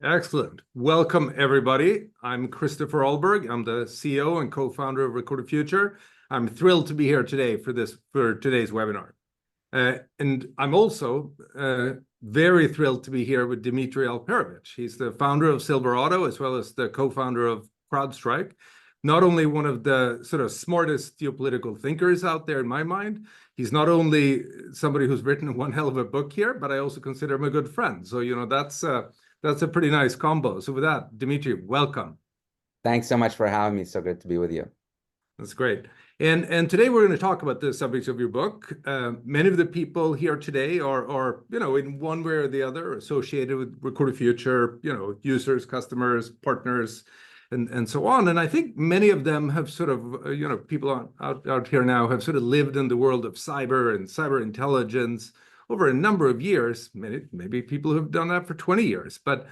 Excellent. Welcome, everybody. I'm Christopher Ahlberg. I'm the CEO and co-founder of Record the Future. I'm thrilled to be here today for today's webinar. And I'm also very thrilled to be here with Dmitri Alperovitch. He's the founder of Silverado, as well as the co-founder of CrowdStrike. Not only one of the sort of smartest geopolitical thinkers out there in my mind, he's not only somebody who's written one hell of a book here, but I also consider him a good friend. So, that's a pretty nice combo. So with that, Dmitri, welcome. Thanks so much for having me. So good to be with you. That's great. And today we're going to talk about the subjects of your book. Many of the people here today are in one way or the other associated with Record the Future, users, customers, partners, and so on. And I think many of them have sort of, people out here now have sort of lived in the world of cyber and cyber intelligence over a number of years. Maybe people who have done that for 20 years, but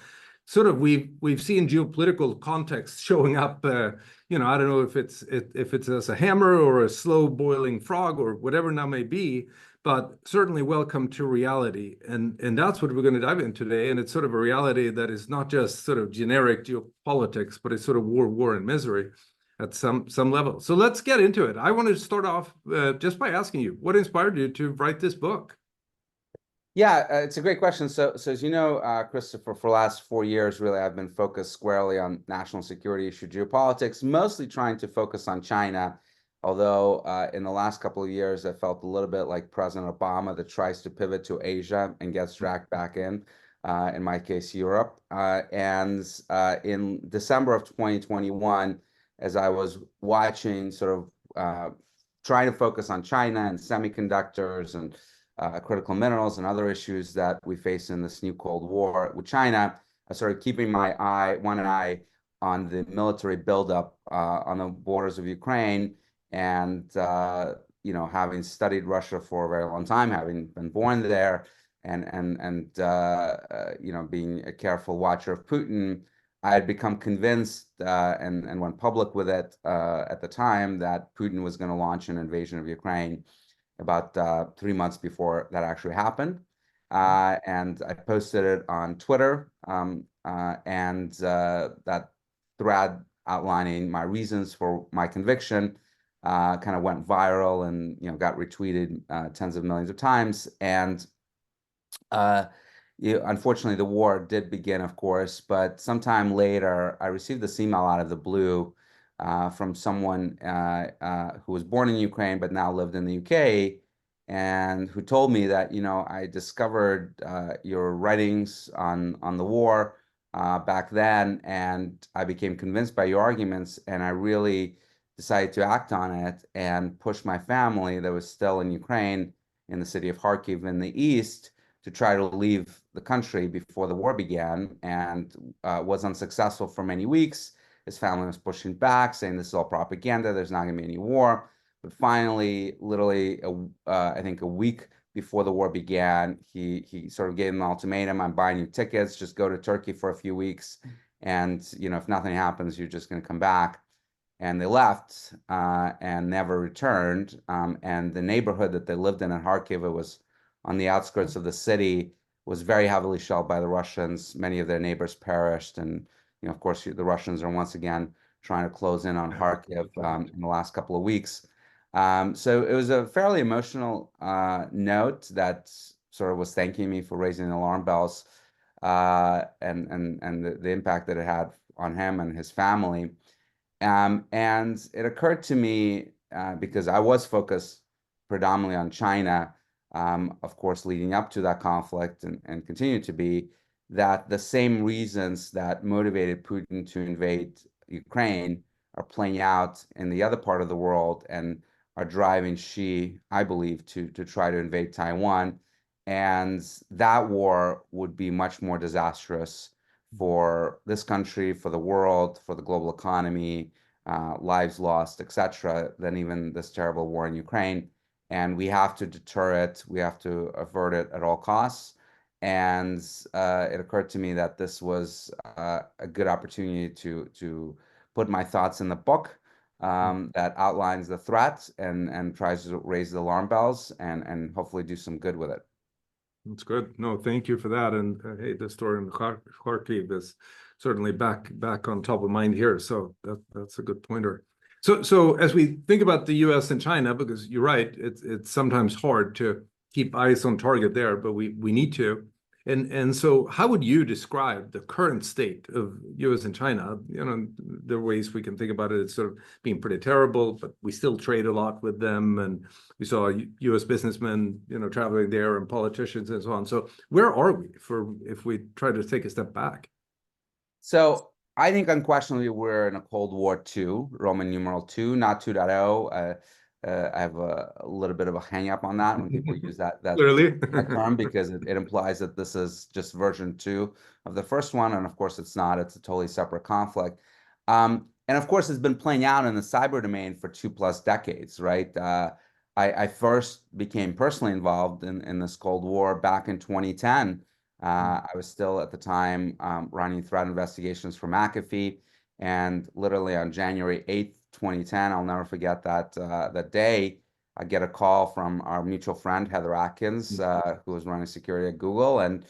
sort of we've seen geopolitical context showing up. I don't know if it's as a hammer or a slow boiling frog or whatever now may be, but certainly welcome to reality. And that's what we're going to dive into today. And it's sort of a reality that is not just sort of generic geopolitics, but it's sort of war, and misery at some level. So let's get into it. I want to start off just by asking you, what inspired you to write this book? Yeah, it's a great question. So as you know, Christopher, for the last 4 years, really, I've been focused squarely on national security issue geopolitics, mostly trying to focus on China. Although in the last couple of years, I felt a little bit like President Obama that tries to pivot to Asia and gets dragged back in my case, Europe. And in December of 2021, as I was watching sort of trying to focus on China and semiconductors and critical minerals and other issues that we face in this new Cold War with China, I started keeping one eye on the military buildup on the borders of Ukraine. And having studied Russia for a very long time, having been born there, and being a careful watcher of Putin, I had become convinced and went public with it at the time that Putin was going to launch an invasion of Ukraine about 3 months before that actually happened. And I posted it on Twitter, and that thread outlining my reasons for my conviction kind of went viral and got retweeted tens of millions of times. And unfortunately, the war did begin, of course, but sometime later, I received this email out of the blue from someone who was born in Ukraine but now lived in the UK, and who told me that I discovered your writings on the war back then, and I became convinced by your arguments, and I really decided to act on it and push my family that was still in Ukraine, in the city of Kharkiv in the east, to try to leave the country before the war began, and was unsuccessful for many weeks. His family was pushing back, saying this is all propaganda, there's not going to be any war. But finally, literally, I think a week before the war began, he sort of gave them an ultimatum: I'm buying you tickets, just go to Turkey for a few weeks, and if nothing happens, you're just going to come back. And they left and never returned. And the neighborhood that they lived in Kharkiv, it was on the outskirts of the city, was very heavily shelled by the Russians. Many of their neighbors perished, and of course, the Russians are once again trying to close in on Kharkiv in the last couple of weeks. So it was a fairly emotional note that sort of was thanking me for raising the alarm bells and the impact that it had on him and his family. And it occurred to me, because I was focused predominantly on China, of course, leading up to that conflict and continue to be, that the same reasons that motivated Putin to invade Ukraine are playing out in the other part of the world and are driving Xi, I believe, to try to invade Taiwan. And that war would be much more disastrous for this country, for the world, for the global economy, lives lost, etc., than even this terrible war in Ukraine. And we have to deter it. We have to avert it at all costs. And it occurred to me that this was a good opportunity to put my thoughts in the book that outlines the threat and tries to raise the alarm bells and hopefully do some good with it. That's good. No, thank you for that. And hey, the story in Kharkiv is certainly back on top of mind here. So that's a good pointer. So as we think about the U.S. and China, because you're right, it's sometimes hard to keep eyes on target there, but we need to. And so how would you describe the current state of U.S. and China? You know, there are ways we can think about it. It's sort of being pretty terrible, but we still trade a lot with them. And we saw U.S. businessmen, you know, traveling there and politicians and so on. So where are we if we try to take a step back? So I think unquestionably we're in a Cold War 2, Roman numeral 2, not 2.0. I have a little bit of a hang up on that when people use that Clearly. term, because it implies that this is just version 2 of the first one. And of course it's not, it's a totally separate conflict. And of course it's been playing out in the cyber domain for 2+ decades, right? I first became personally involved in this Cold War back in 2010. I was still at the time running threat investigations for McAfee, and literally on January 8th, 2010, I'll never forget that day, I get a call from our mutual friend, Heather Atkins, who was running security at Google, and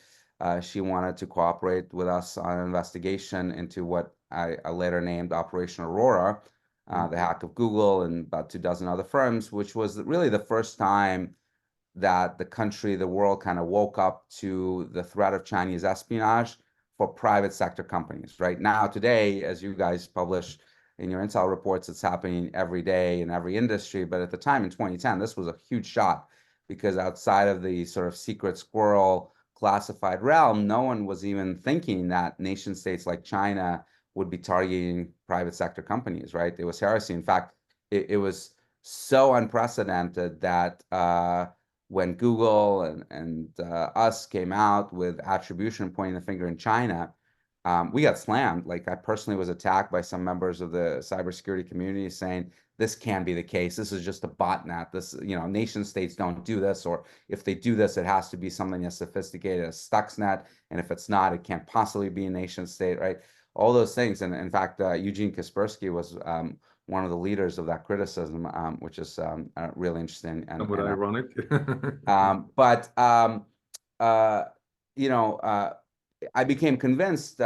she wanted to cooperate with us on an investigation into what I later named Operation Aurora, the hack of Google and about 24 other firms, which was really the first time that the country, the world kind of woke up to the threat of Chinese espionage for private sector companies. Right now, today, as you guys publish in your intel reports, it's happening every day in every industry. But at the time in 2010, this was a huge shot, because outside of the sort of secret squirrel classified realm, no one was even thinking that nation states like China would be targeting private sector companies, right? It was heresy. In fact, it was so unprecedented that when Google and us came out with attribution pointing the finger in China, we got slammed. Like, I personally was attacked by some members of the cybersecurity community saying, this can't be the case. This is just a botnet. This, you know, nation states don't do this, or if they do this, it has to be something as sophisticated as Stuxnet. And if it's not, it can't possibly be a nation state, right? All those things. And in fact, Eugene Kaspersky was one of the leaders of that criticism, which is really interesting. Somewhat ironic. You know, I became convinced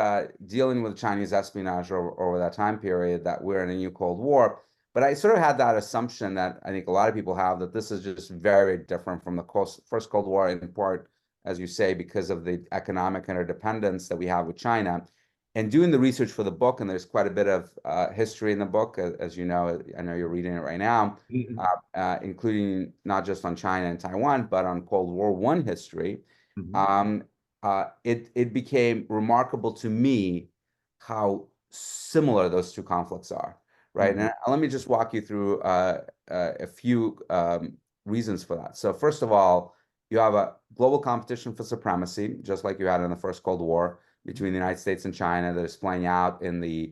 dealing with Chinese espionage over that time period that we're in a new Cold War. But I sort of had that assumption that I think a lot of people have, that this is just very different from the first Cold War, in part, as you say, because of the economic interdependence that we have with China. And doing the research for the book, and there's quite a bit of history in the book, as you know, I know you're reading it right now, including not just on China and Taiwan, but on Cold War I history. It became remarkable to me how similar those two conflicts are, right? And let me just walk you through a few reasons for that. So first of all, you have a global competition for supremacy, just like you had in the first Cold War, between the United States and China, that is playing out in the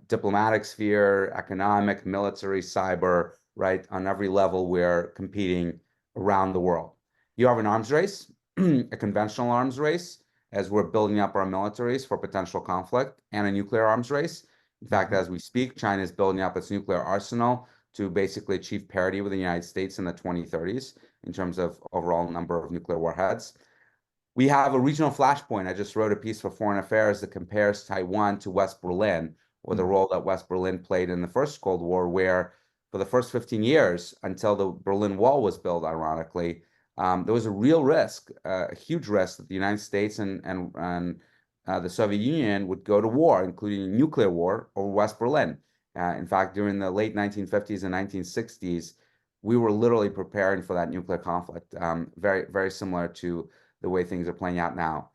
diplomatic sphere, economic, military, cyber, right? On every level, we're competing around the world. You have an arms race, a conventional arms race, as we're building up our militaries for potential conflict, and a nuclear arms race. In fact, as we speak, China is building up its nuclear arsenal to basically achieve parity with the United States in the 2030s in terms of overall number of nuclear warheads. We have a regional flashpoint. I just wrote a piece for Foreign Affairs that compares Taiwan to West Berlin, or the role that West Berlin played in the first Cold War, where for the first 15 years, until the Berlin Wall was built, ironically, there was a real risk, a huge risk, that the United States and the Soviet Union would go to war, including nuclear war, over West Berlin. In fact, during the late 1950s and 1960s, we were literally preparing for that nuclear conflict, very, very similar to the way things are playing out now.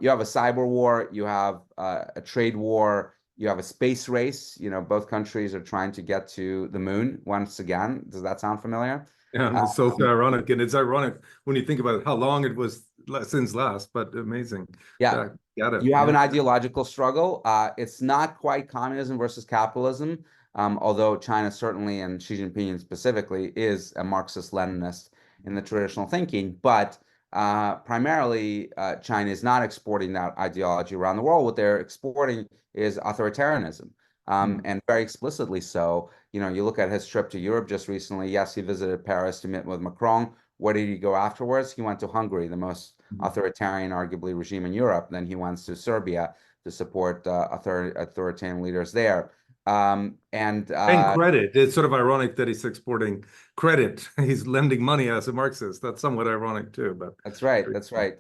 You have a cyber war, you have a trade war, you have a space race. You know, both countries are trying to get to the moon once again. Does that sound familiar? Yeah, it's so ironic. And it's ironic when you think about how long it was since last, but amazing. Yeah. Got it. You have an ideological struggle. It's not quite communism versus capitalism, although China certainly, and Xi Jinping specifically, is a Marxist-Leninist in the traditional thinking. But primarily, China is not exporting that ideology around the world. What they're exporting is authoritarianism, and very explicitly so. You know, you look at his trip to Europe just recently. Yes, he visited Paris to meet with Macron. Where did he go afterwards? He went to Hungary, the most authoritarian, arguably, regime in Europe. Then he went to Serbia to support authoritarian leaders there. And credit. It's sort of ironic that he's exporting credit. He's lending money as a Marxist. That's somewhat ironic too, but that's right. That's right.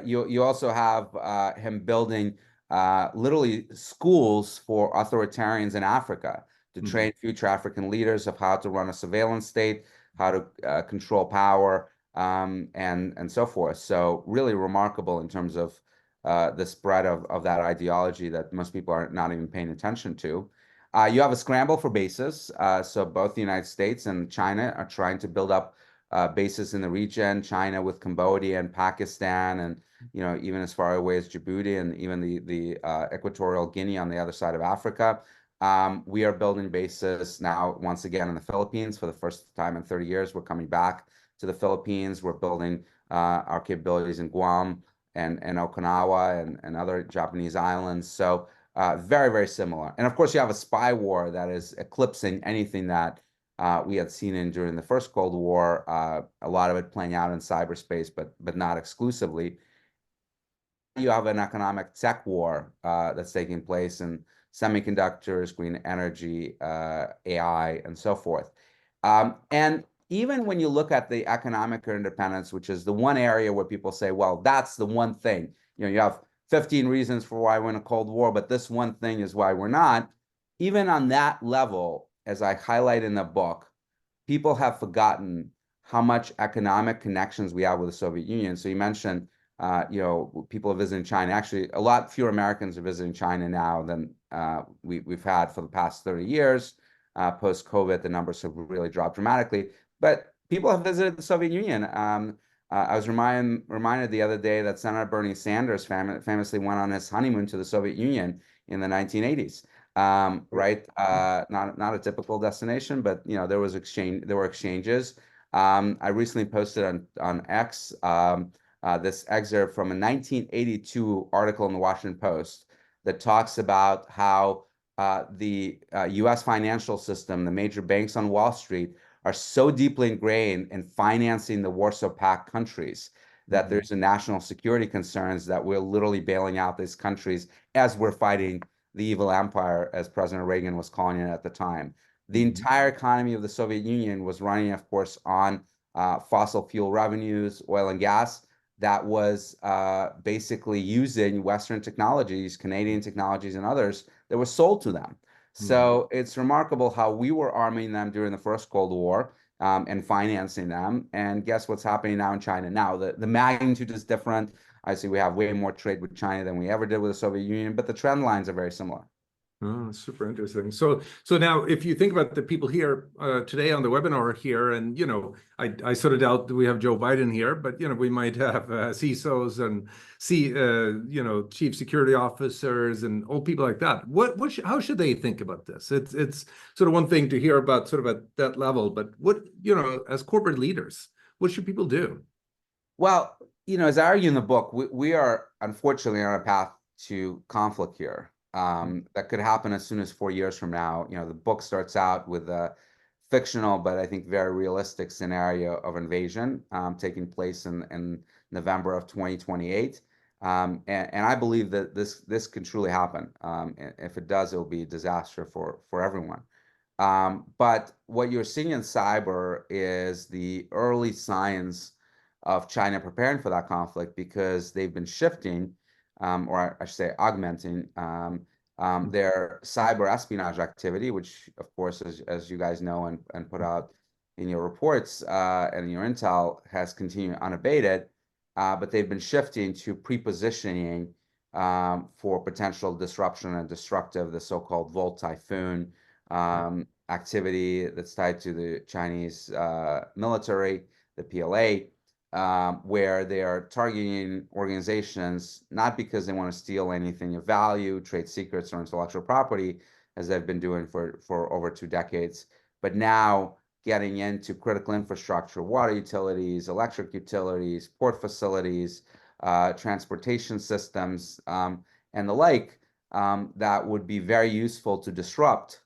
You also have him building literally schools for authoritarians in Africa to train future African leaders of how to run a surveillance state, how to control power, and so forth. So really remarkable in terms of the spread of that ideology that most people are not even paying attention to. You have a scramble for bases. So both the United States and China are trying to build up bases in the region. China with Cambodia and Pakistan, and even as far away as Djibouti, and even the Equatorial Guinea on the other side of Africa. We are building bases now once again in the Philippines for the first time in 30 years. We're coming back to the Philippines. We're building our capabilities in Guam and Okinawa and other Japanese islands. So very, very similar. And of course, you have a spy war that is eclipsing anything that we had seen during the first Cold War, a lot of it playing out in cyberspace, but not exclusively. You have an economic tech war that's taking place in semiconductors, green energy, AI, and so forth. And even when you look at the economic independence, which is the one area where people say, well, that's the one thing, you have 15 reasons for why we're in a Cold War, but this one thing is why we're not. Even on that level, as I highlight in the book, people have forgotten how much economic connections we have with the Soviet Union. So you mentioned, people are visiting China. Actually, a lot fewer Americans are visiting China now than we've had for the past 30 years. Post-COVID, the numbers have really dropped dramatically. But people have visited the Soviet Union. I was reminded the other day that Senator Bernie Sanders famously went on his honeymoon to the Soviet Union in the 1980s. Right? Not a typical destination, but there were exchanges. I recently posted on X this excerpt from a 1982 article in the Washington Post that talks about how the U.S. financial system, the major banks on Wall Street, are so deeply ingrained in financing the Warsaw Pact countries that there's a national security concerns that we're literally bailing out these countries as we're fighting the evil empire, as President Reagan was calling it at the time. The entire economy of the Soviet Union was running, of course, on fossil fuel revenues, oil and gas, that was basically using Western technologies, Canadian technologies, and others that were sold to them. So it's remarkable how we were arming them during the first Cold War and financing them. And guess what's happening now in China? Now, the magnitude is different. I see we have way more trade with China than we ever did with the Soviet Union, but the trend lines are very similar. Oh, super interesting. So now, if you think about the people here today on the webinar here, and I sort of doubt that we have Joe Biden here, but we might have CISOs and chief security officers and old people like that. How should they think about this? It's sort of one thing to hear about sort of at that level, but what as corporate leaders, what should people do? Well, as I argue in the book, we are unfortunately on a path to conflict here. That could happen as soon as 4 years from now. The book starts out with a fictional, but I think very realistic scenario of invasion taking place in November of 2028. And I believe that this could truly happen. If it does, it will be a disaster for everyone. But what you're seeing in cyber is the early signs of China preparing for that conflict, because they've been shifting, or I should say augmenting, their cyber espionage activity, which of course, as you guys know and put out in your reports and in your intel, has continued unabated. But they've been shifting to pre-positioning for potential disruption and destructive, the so-called Volt Typhoon activity that's tied to the Chinese military, the PLA. Where they are targeting organizations not because they want to steal anything of value, trade secrets, or intellectual property, as they've been doing for over 2 decades, but now getting into critical infrastructure, water utilities, electric utilities, port facilities, transportation systems, and the like, that would be very useful to disrupt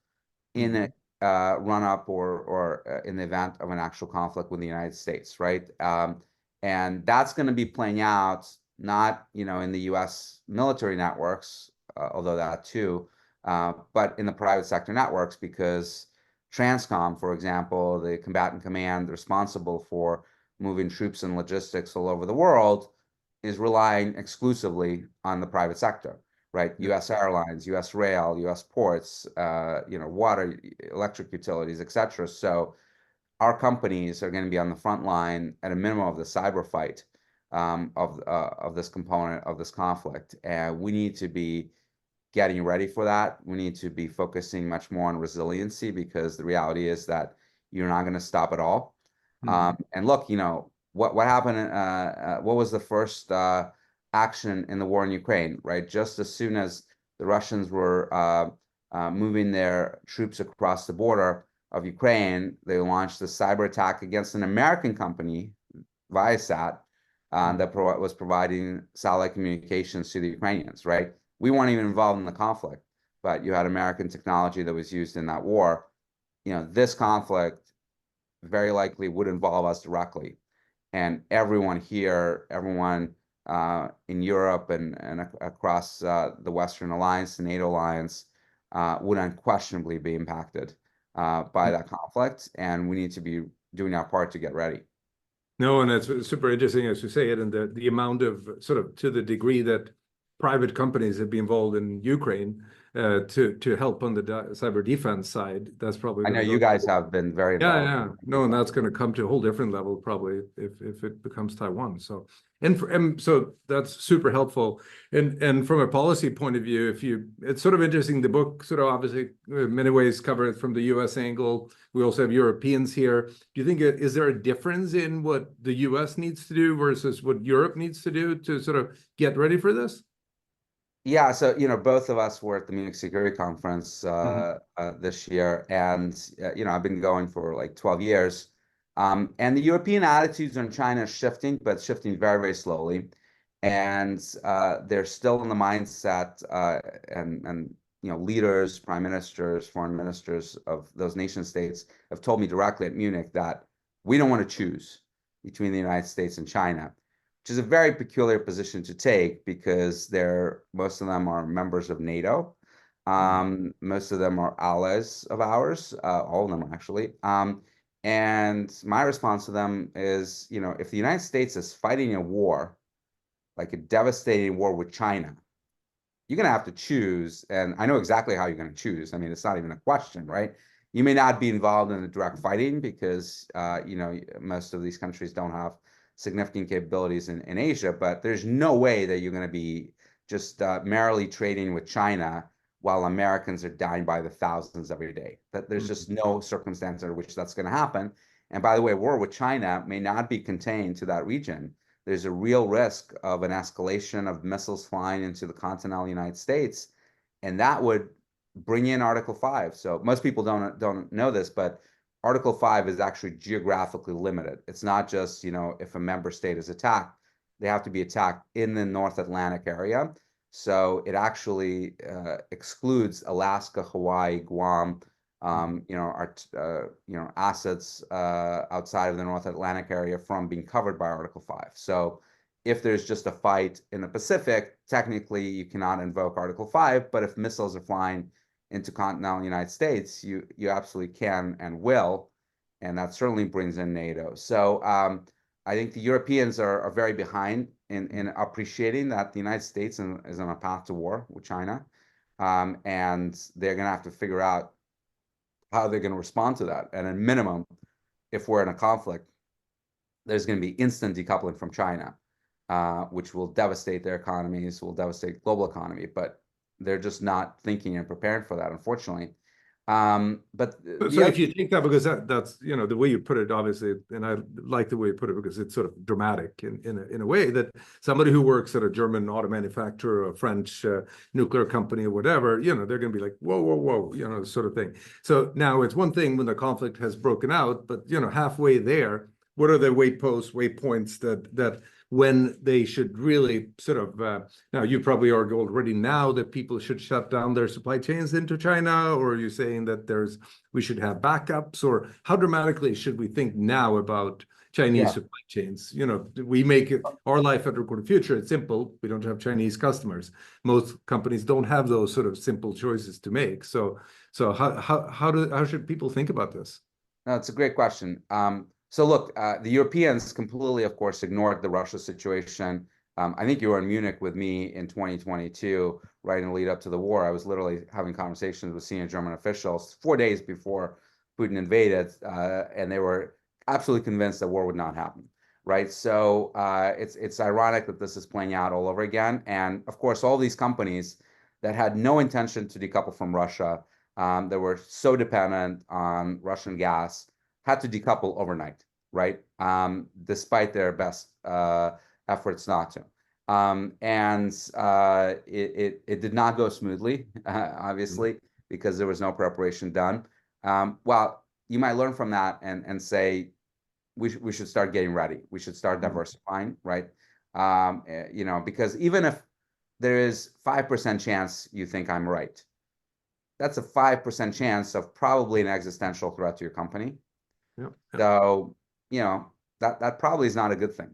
in run up or in the event of an actual conflict with the United States, right? And that's going to be playing out not, in the U.S. military networks, although that too, but in the private sector networks, because Transcom, for example, the combatant command responsible for moving troops and logistics all over the world, is relying exclusively on the private sector, right? U.S. airlines, U.S. rail, U.S. ports, water, electric utilities, etc. So our companies are going to be on the front line at a minimum of the cyber fight of this component of this conflict, and we need to be getting ready for that. We need to be focusing much more on resiliency, because the reality is that you're not going to stop at all. And look, what happened? What was the first action in the war in Ukraine? Right, just as soon as the Russians were moving their troops across the border of Ukraine, they launched a cyber attack against an American company, Viasat, that was providing satellite communications to the Ukrainians. Right, we weren't even involved in the conflict, but you had American technology that was used in that war. This conflict very likely would involve us directly, and everyone here, everyone in Europe and across the Western Alliance, the NATO alliance, would unquestionably be impacted by that conflict, and we need to be doing our part to get ready. No, and that's super interesting as you say it, and the amount of sort of, to the degree that private companies have been involved in Ukraine to help on the cyber defense side. That's probably, I know you guys have been very involved. Yeah. No, and that's going to come to a whole different level probably if it becomes Taiwan. So so that's super helpful. And from a policy point of view, it's sort of interesting. The book sort of obviously in many ways covers it from the U.S. angle. We also have Europeans here. Do you think is there a difference in what the U.S. needs to do versus what Europe needs to do to sort of get ready for this? Yeah, so both of us were at the Munich Security Conference this year, and I've been going for like 12 years. And the European attitudes on China are shifting, but shifting very, very slowly. And they're still in the mindset, and leaders, prime ministers, foreign ministers of those nation states have told me directly at Munich that we don't want to choose between the United States and China, which is a very peculiar position to take, because most of them are members of NATO. Most of them are allies of ours, all of them are actually. And my response to them is, if the United States is fighting a war, like a devastating war with China, you're going to have to choose. And I know exactly how you're going to choose. I mean, it's not even a question, right? You may not be involved in the direct fighting because, most of these countries don't have significant capabilities in Asia, but there's no way that you're going to be just merrily trading with China while Americans are dying by the thousands every day. That there's just no circumstance under which that's going to happen. And by the way, war with China may not be contained to that region. There's a real risk of an escalation of missiles flying into the continental United States, and that would bring in Article 5. So most people don't know this, but Article 5 is actually geographically limited. It's not just, if a member state is attacked, they have to be attacked in the North Atlantic area. So it actually excludes Alaska, Hawaii, Guam, our assets outside of the North Atlantic area from being covered by Article 5. So if there's just a fight in the Pacific, technically you cannot invoke Article 5, but if missiles are flying into continental United States, you absolutely can and will, and that certainly brings in NATO. So I think the Europeans are very behind in appreciating that the United States is on a path to war with China, and they're going to have to figure out how they're going to respond to that. And at minimum, if we're in a conflict, there's going to be instant decoupling from China, which will devastate their economies, will devastate global economy, but they're just not thinking and preparing for that, unfortunately. But so if you take that, because that's the way you put it, obviously, and I like the way you put it because it's sort of dramatic in a way that somebody who works at a German auto manufacturer, a French nuclear company, or whatever, they're going to be like, whoa, sort of thing. So now it's one thing when the conflict has broken out, but halfway there, what are the waypoints that when they should really sort of, now you probably argue already now that people should shut down their supply chains into China, or are you saying that we should have backups, or how dramatically should we think now about Chinese supply chains? You know, we make our life at Recorded Future, it's simple. We don't have Chinese customers. Most companies don't have those sort of simple choices to make. So how should people think about this? No, it's a great question. So look, the Europeans completely, of course, ignored the Russia situation. I think you were in Munich with me in 2022, right in the lead up to the war. I was literally having conversations with senior German officials 4 days before Putin invaded, and they were absolutely convinced that war would not happen, right? So it's ironic that this is playing out all over again. And of course, all these companies that had no intention to decouple from Russia, that were so dependent on Russian gas, had to decouple overnight, right? Despite their best efforts not to. It did not go smoothly, obviously, because there was no preparation done. Well, you might learn from that and say, we should start getting ready. We should start diversifying, right? You know, because even if there is 5% chance you think I'm right, that's a 5% chance of probably an existential threat to your company. Yep. So, you know, that probably is not a good thing.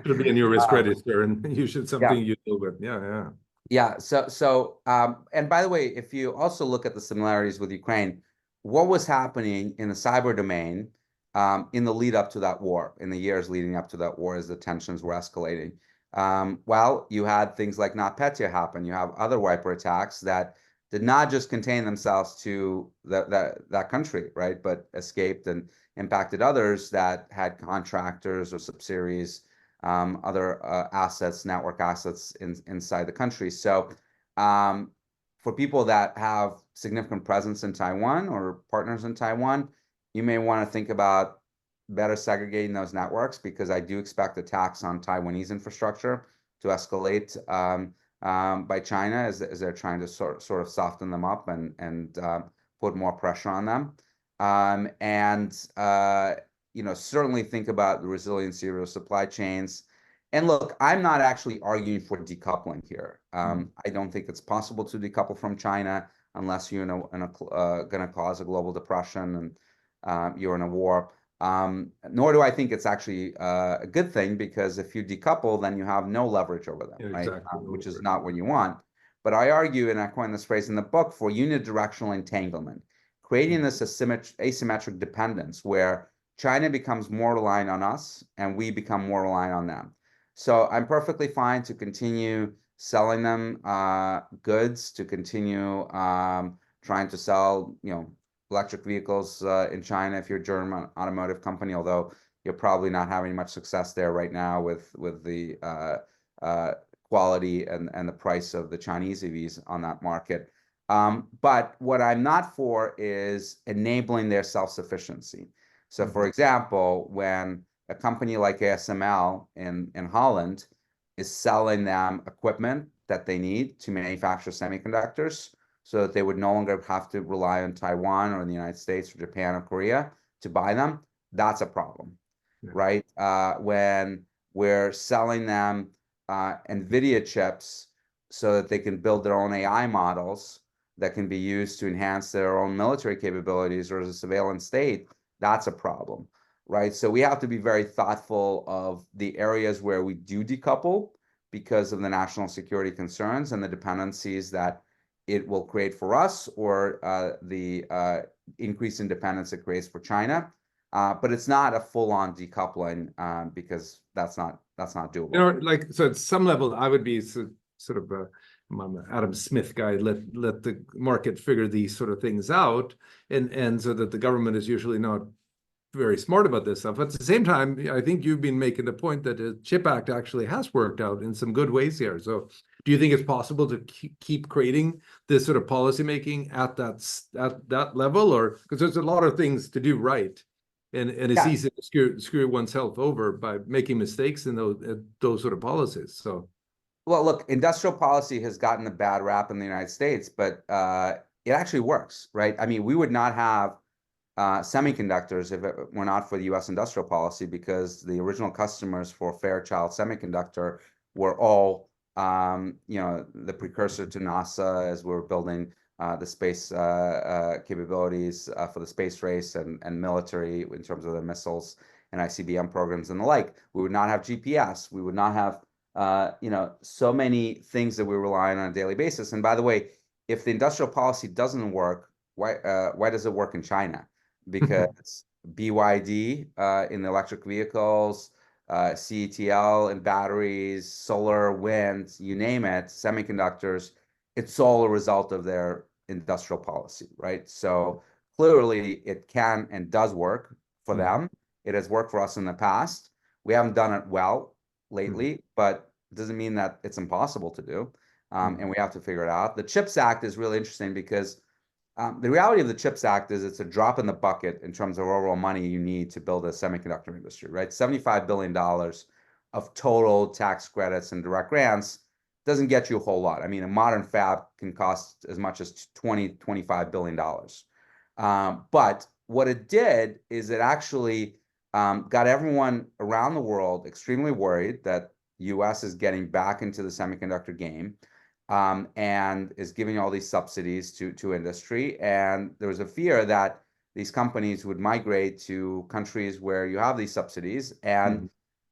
Should be in your risk register, and you should something you deal with. Yeah. Yeah. So, and by the way, if you also look at the similarities with Ukraine, what was happening in the cyber domain in the lead up to that war, in the years leading up to that war, as the tensions were escalating? Well, you had things like NotPetya happen. You have other wiper attacks that did not just contain themselves to that country, right? But escaped and impacted others that had contractors or subsidiaries, other assets, network assets inside the country. So for people that have significant presence in Taiwan or partners in Taiwan, you may want to think about better segregating those networks, because I do expect attacks on Taiwanese infrastructure to escalate by China as they're trying to sort of soften them up and put more pressure on them. You know, certainly think about the resiliency of your supply chains. And look, I'm not actually arguing for decoupling here. I don't think it's possible to decouple from China unless you're going to cause a global depression and you're in a war. Nor do I think it's actually a good thing, because if you decouple, then you have no leverage over them, right? Exactly. Which is not what you want. But I argue, and I coined this phrase in the book, for unidirectional entanglement, creating this asymmetric dependence where China becomes more reliant on us and we become more reliant on them. So I'm perfectly fine to continue selling them goods, to continue trying to sell, you know, electric vehicles in China if you're a German automotive company, although you're probably not having much success there right now with the quality and the price of the Chinese EVs on that market. But what I'm not for is enabling their self-sufficiency. So for example, when a company like ASML in Holland is selling them equipment that they need to manufacture semiconductors, so that they would no longer have to rely on Taiwan or the United States or Japan or Korea to buy them, that's a problem, right? When we're selling them NVIDIA chips so that they can build their own AI models that can be used to enhance their own military capabilities or as a surveillance state, that's a problem, right? So we have to be very thoughtful of the areas where we do decouple because of the national security concerns and the dependencies that it will create for us, or the increase in dependence it creates for China. But it's not a full-on decoupling because that's not doable. You know, like, so at some level, I would be sort of I'm an Adam Smith guy. Let the market figure these sort of things out, and so that the government is usually not very smart about this stuff. At the same time, I think you've been making the point that the CHIP Act actually has worked out in some good ways here. So do you think it's possible to keep creating this sort of policy making at that level, or because there's a lot of things to do right, and it's easy to screw oneself over by making mistakes in those sort of policies. So, well, look, industrial policy has gotten a bad rap in the United States, but it actually works, right? I mean, we would not have semiconductors if it were not for the U.S. industrial policy, because the original customers for Fairchild Semiconductor were all, the precursor to NASA as we were building the space capabilities for the space race and military in terms of the missiles and ICBM programs and the like. We would not have GPS. We would not have, so many things that we rely on a daily basis. And by the way, if the industrial policy doesn't work, why does it work in China? Because BYD in the electric vehicles, CETL in batteries, solar, wind, you name it, semiconductors, it's all a result of their industrial policy, right? So clearly it can and does work for them. It has worked for us in the past. We haven't done it well lately, but it doesn't mean that it's impossible to do. And we have to figure it out. The CHIPS Act is really interesting because the reality of the CHIPS Act is it's a drop in the bucket in terms of overall money you need to build a semiconductor industry, right? $75 billion of total tax credits and direct grants doesn't get you a whole lot. I mean, a modern fab can cost as much as $25 billion. But what it did is it actually got everyone around the world extremely worried that U.S. is getting back into the semiconductor game. And is giving all these subsidies to industry. And there was a fear that these companies would migrate to countries where you have these subsidies. And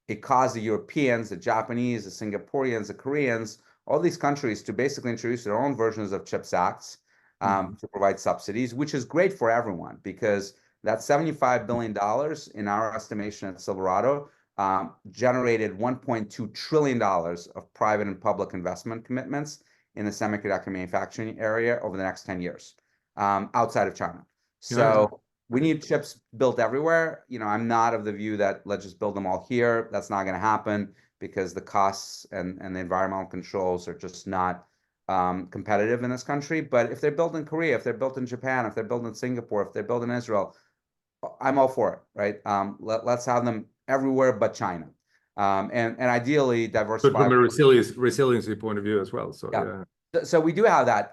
it caused the Europeans, the Japanese, the Singaporeans, the Koreans, all these countries to basically introduce their own versions of CHIPS Acts to provide subsidies, which is great for everyone because that $75 billion in our estimation at Silverado generated $1.2 trillion of private and public investment commitments in the semiconductor manufacturing area over the next 10 years outside of China. So we need chips built everywhere. I'm not of the view that let's just build them all here. That's not going to happen because the costs and the environmental controls are just not competitive in this country. But if they're built in Korea, if they're built in Japan, if they're built in Singapore, if they're built in Israel, I'm all for it, right? Let's have them everywhere but China. And ideally diversify. But from a resiliency point of view as well. So yeah. So we do have that.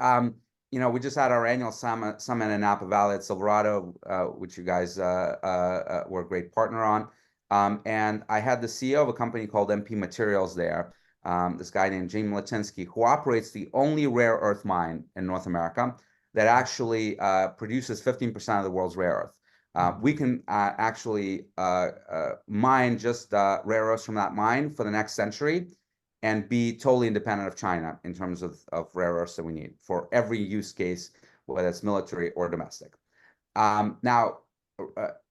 We just had our annual summit in Napa Valley at Silverado, which you guys were a great partner on. And I had the CEO of a company called MP Materials there, this guy named James Latinsky, who operates the only rare earth mine in North America that actually produces 15% of the world's rare earth. We can actually mine just rare earths from that mine for the next century and be totally independent of China in terms of rare earths that we need for every use case, whether it's military or domestic. Now,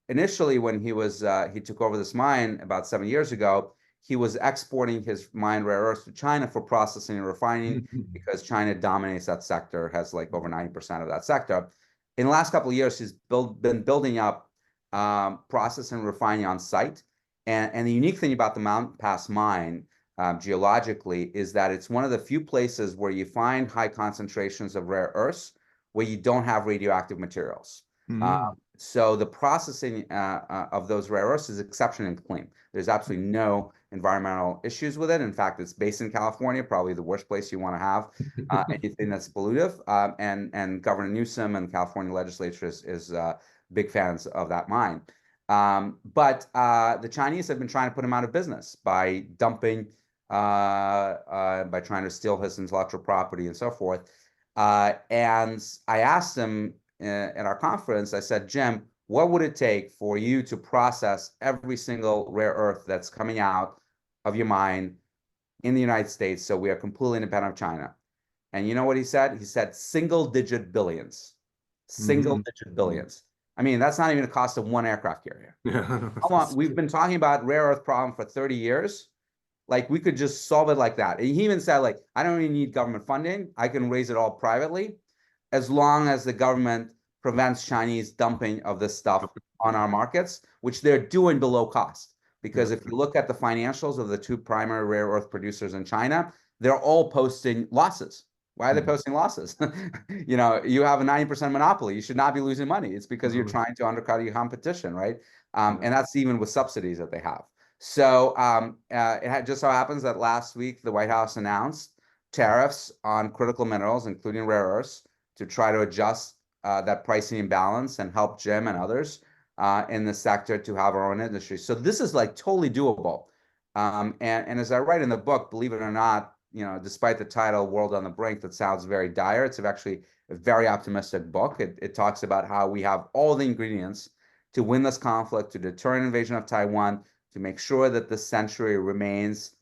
initially when he took over this mine about 7 years ago, he was exporting his mined rare earths to China for processing and refining because China dominates that sector, has like over 90% of that sector. In the last couple of years, he's been building up process and refining on site. And the unique thing about the Mountain Pass mine geologically is that it's one of the few places where you find high concentrations of rare earths where you don't have radioactive materials. So the processing of those rare earths is exceptionally clean. There's absolutely no environmental issues with it. In fact, it's based in California, probably the worst place you want to have anything that's pollutive. And Governor Newsom and the California legislature is big fans of that mine. But the Chinese have been trying to put him out of business by dumping, by trying to steal his intellectual property and so forth. And I asked him at our conference, I said, Jim, what would it take for you to process every single rare earth that's coming out of your mine in the United States so we are completely independent of China? And you know what he said? He said single-digit billions. Single-digit billions. I mean, that's not even the cost of one aircraft carrier. Come on, we've been talking about rare earth problem for 30 years. Like, we could just solve it like that. And he even said, like, I don't even need government funding. I can raise it all privately as long as the government prevents Chinese dumping of this stuff on our markets, which they're doing below cost. Because if you look at the financials of the two primary rare earth producers in China, they're all posting losses. Why are they posting losses? You have a 90% monopoly. You should not be losing money. It's because you're trying to undercut your competition, right? And that's even with subsidies that they have. So it just so happens that last week, the White House announced tariffs on critical minerals, including rare earths, to try to adjust that pricing imbalance and help Jim and others in the sector to have our own industry. So this is like totally doable. And as I write in the book, believe it or not, despite the title "World on the Brink," that sounds very dire, it's actually a very optimistic book. It talks about how we have all the ingredients to win this conflict, to deter an invasion of Taiwan, to make sure that this century remains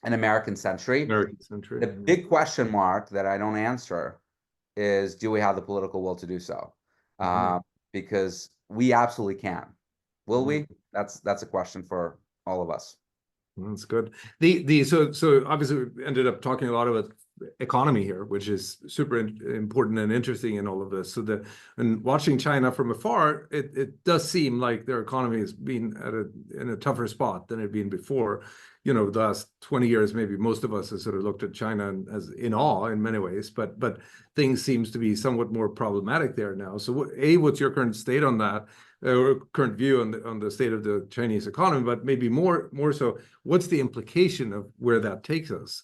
an American century. American century. The big question mark that I don't answer is, do we have the political will to do so? Because we absolutely can. Will we? That's a question for all of us. That's good. So obviously we ended up talking a lot about economy here, which is super important and interesting in all of this. And watching China from afar, it does seem like their economy has been in a tougher spot than it had been before. The last 20 years, maybe most of us have sort of looked at China as in awe in many ways, but things seems to be somewhat more problematic there now. So what's your current state on that? Or current view on the state of the Chinese economy, but maybe more so, what's the implication of where that takes us?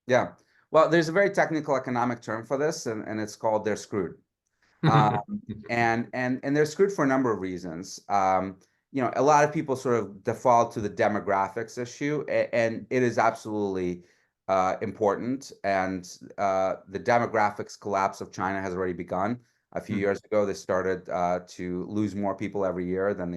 Yeah, well, there's a very technical economic term for this, and it's called "they're screwed," and they're screwed for a number of reasons. A lot of people sort of default to the demographics issue, and it is absolutely important. And the demographics collapse of China has already begun. A few years ago, they started to lose more people every year than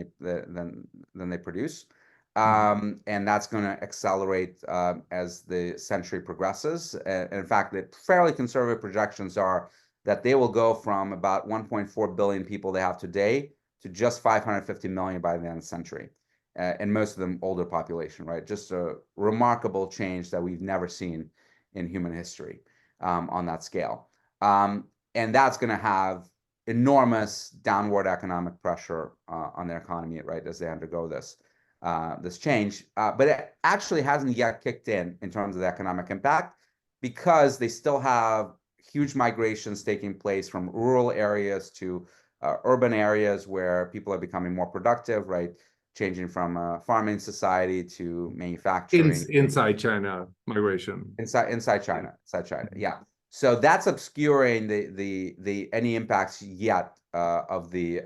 they produce, and that's going to accelerate as the century progresses. And in fact, the fairly conservative projections are that they will go from about 1.4 billion people they have today to just 550 million by the end of the century, and most of them older population, right? Just a remarkable change that we've never seen in human history on that scale. And that's going to have enormous downward economic pressure on their economy, right, as they undergo this change. But it actually hasn't yet kicked in terms of the economic impact, because they still have huge migrations taking place from rural areas to urban areas where people are becoming more productive, right? Changing from a farming society to manufacturing. Inside China migration. Inside China, yeah. So that's obscuring the any impacts yet of the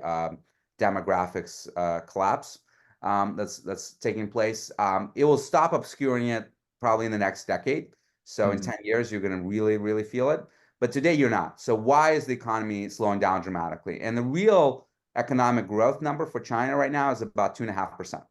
demographics collapse that's taking place. It will stop obscuring it probably in the next decade. So in 10 years, you're going to really, really feel it. But today you're not. So why is the economy slowing down dramatically? And the real economic growth number for China right now is about 2.5%,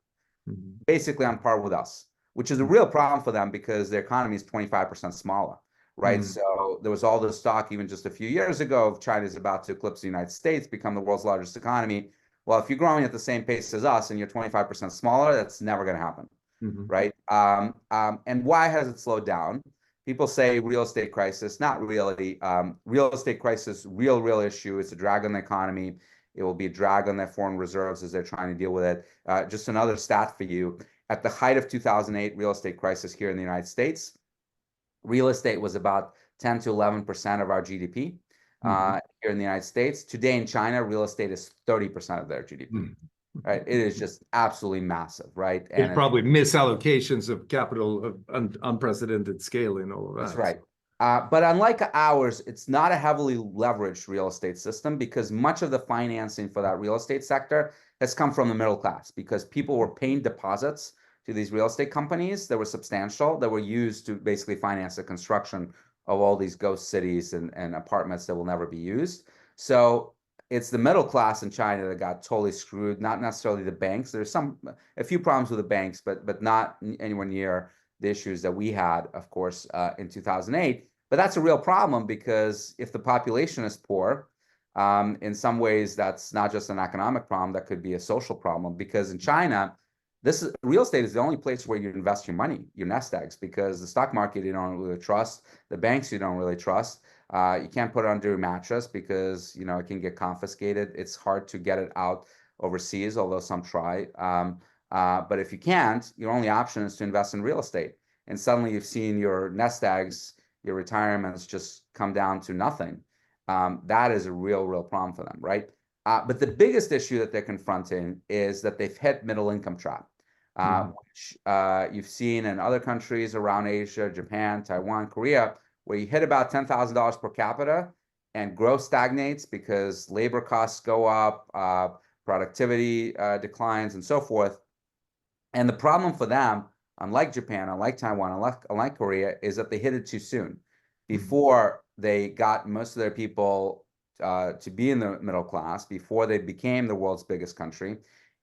basically on par with us, which is a real problem for them because their economy is 25% smaller. Right. So there was all this talk even just a few years ago of China is about to eclipse the United States, become the world's largest economy. Well, if you're growing at the same pace as us and you're 25% smaller, that's never going to happen. Right. And why has it slowed down? People say real estate crisis, not really. Real estate crisis, real issue. It's a drag on the economy. It will be a drag on their foreign reserves as they're trying to deal with it. Just another stat for you. At the height of 2008 real estate crisis here in the United States, real estate was about 10 to 11% of our GDP here in the United States. Today in China, real estate is 30% of their GDP. Right? It is just absolutely massive, right? And it's probably misallocations of capital of unprecedented scale in all of that. That's right. But unlike ours, it's not a heavily leveraged real estate system, because much of the financing for that real estate sector has come from the middle class, because people were paying deposits to these real estate companies that were substantial, that were used to basically finance the construction of all these ghost cities and apartments that will never be used. So it's the middle class in China that got totally screwed, not necessarily the banks. There's a few problems with the banks, but not anywhere near the issues that we had, of course, in 2008. But that's a real problem, because if the population is poor, in some ways, that's not just an economic problem, that could be a social problem, because in China, real estate is the only place where you invest your money, your nest eggs, because the stock market you don't really trust, the banks you don't really trust. You can't put it under a mattress because it can get confiscated. It's hard to get it out overseas, although some try. But if you can't, your only option is to invest in real estate. And suddenly you've seen your nest eggs, your retirements just come down to nothing. That is a real problem for them, right? But the biggest issue that they're confronting is that they've hit middle income trap, which you've seen in other countries around Asia, Japan, Taiwan, Korea, where you hit about $10,000 per capita, and growth stagnates because labor costs go up, productivity declines, and so forth. And the problem for them, unlike Japan, unlike Taiwan, unlike Korea, is that they hit it too soon. Before they got most of their people to be in the middle class, before they became the world's biggest country.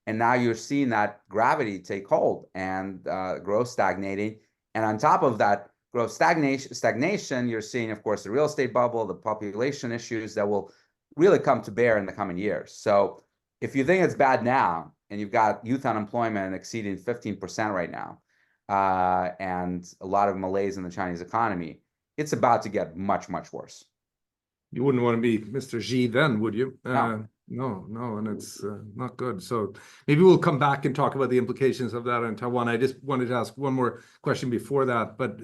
And now you're seeing that gravity take hold and growth stagnating. And on top of that growth stagnation, you're seeing, of course, the real estate bubble, the population issues that will really come to bear in the coming years. So if you think it's bad now, and you've got youth unemployment exceeding 15% right now, and a lot of malaise in the Chinese economy, it's about to get much, much worse. You wouldn't want to be Mr. Xi then, would you? No. No, and it's not good. So maybe we'll come back and talk about the implications of that in Taiwan. I just wanted to ask one more question before that. But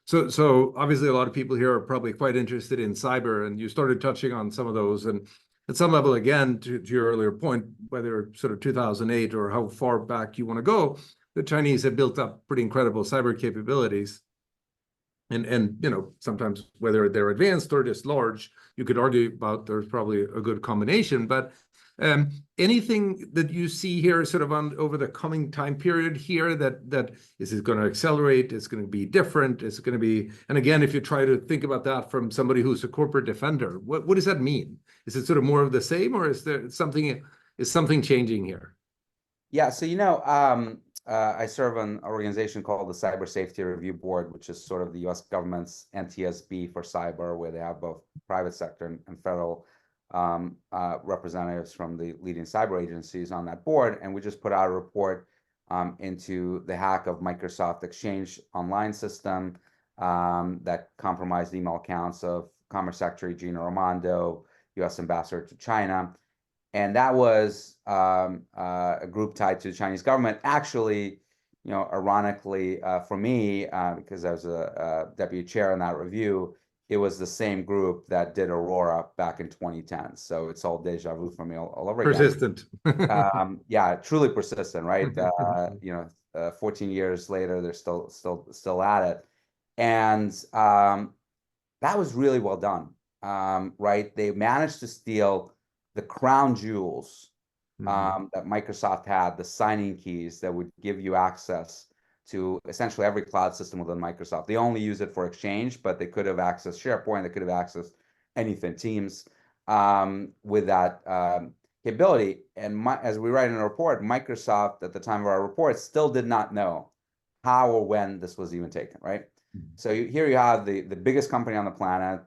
so obviously a lot of people here are probably quite interested in cyber, and you started touching on some of those. And at some level, again, to your earlier point, whether sort of 2008 or how far back you want to go, the Chinese have built up pretty incredible cyber capabilities. And you know, sometimes whether they're advanced or just large, you could argue about there's probably a good combination. But anything that you see here sort of on over the coming time period here that is it going to accelerate? It's going to be different. It's going to be, and again, if you try to think about that from somebody who's a corporate defender, what does that mean? Is it sort of more of the same, or is something changing here? Yeah, so I serve an organization called the Cyber Safety Review Board, which is sort of the U.S. government's NTSB for cyber, where they have both private sector and federal representatives from the leading cyber agencies on that board. And we just put out a report into the hack of Microsoft Exchange online system that compromised email accounts of Commerce Secretary Gina Raimondo, U.S. Ambassador to China. And that was a group tied to the Chinese government. Actually, ironically for me, because I was a deputy chair in that review, it was the same group that did Aurora back in 2010. So it's all deja vu for me all over again. Persistent. Yeah, truly persistent, right? 14 years later, they're still at it. And that was really well done, right? They managed to steal the crown jewels that Microsoft had, the signing keys that would give you access to essentially every cloud system within Microsoft. They only use it for Exchange, but they could have accessed SharePoint, they could have accessed anything, Teams, with that capability. And as we write in a report, Microsoft, at the time of our report, still did not know how or when this was even taken, right? So here you have the biggest company on the planet,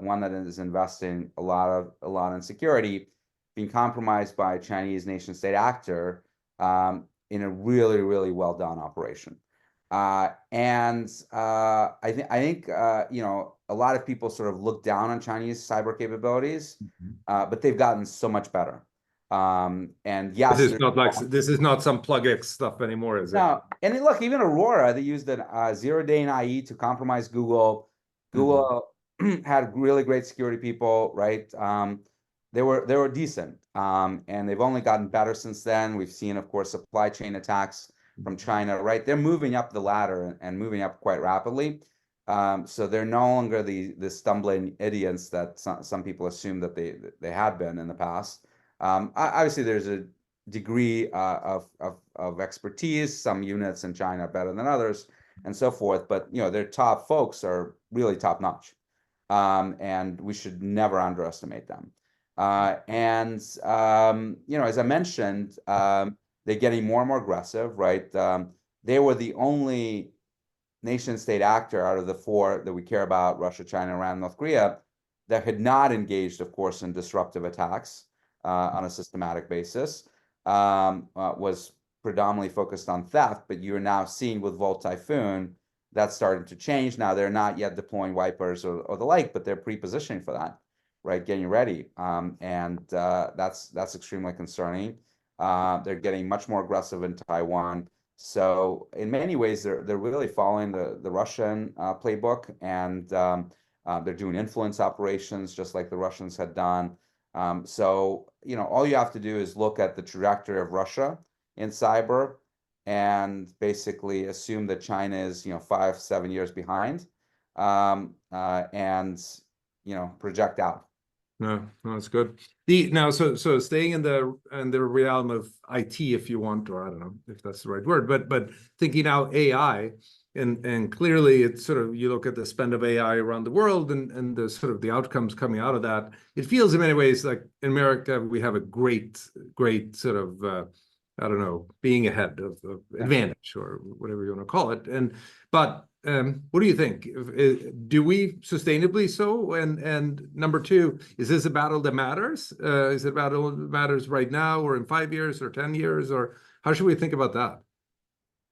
one that is investing a lot in security, being compromised by a Chinese nation state actor in a really, really well done operation. I think a lot of people sort of look down on Chinese cyber capabilities, but they've gotten so much better. And yes, this is not some plug-X stuff anymore, is it? No, and look, even Aurora, they used a zero-day IE to compromise Google. Google had really great security people, right? They were decent, and they've only gotten better since then. We've seen, of course, supply chain attacks from China, right? They're moving up the ladder and moving up quite rapidly. So they're no longer the stumbling idiots that some people assume that they had been in the past. Obviously, there's a degree of expertise. Some units in China are better than others, and so forth. But their top folks are really top notch, and we should never underestimate them. As I mentioned, they're getting more and more aggressive, right? They were the only nation state actor out of the four that we care about: Russia, China, Iran, North Korea, that had not engaged, of course, in disruptive attacks on a systematic basis. Was predominantly focused on theft, but you're now seeing with Volt Typhoon that's starting to change. Now they're not yet deploying wipers or the like, but they're pre-positioning for that, right? Getting ready, that's extremely concerning. They're getting much more aggressive in Taiwan. So in many ways, they're really following the Russian playbook, and they're doing influence operations just like the Russians had done. So all you have to do is look at the trajectory of Russia in cyber and basically assume that China is 5-7 years behind, and project out. No, no, that's good. So staying in the realm of IT, if you want, or I don't know if that's the right word, but thinking now AI, and clearly it's sort of, you look at the spend of AI around the world and the sort of the outcomes coming out of that. It feels in many ways like in America we have a great sort of I don't know, being ahead of advantage or whatever you want to call it. But what do you think? Do we sustainably so? And number two, is this a battle that matters? Is it a battle that matters right now, or in 5 years, or 10 years, or how should we think about that?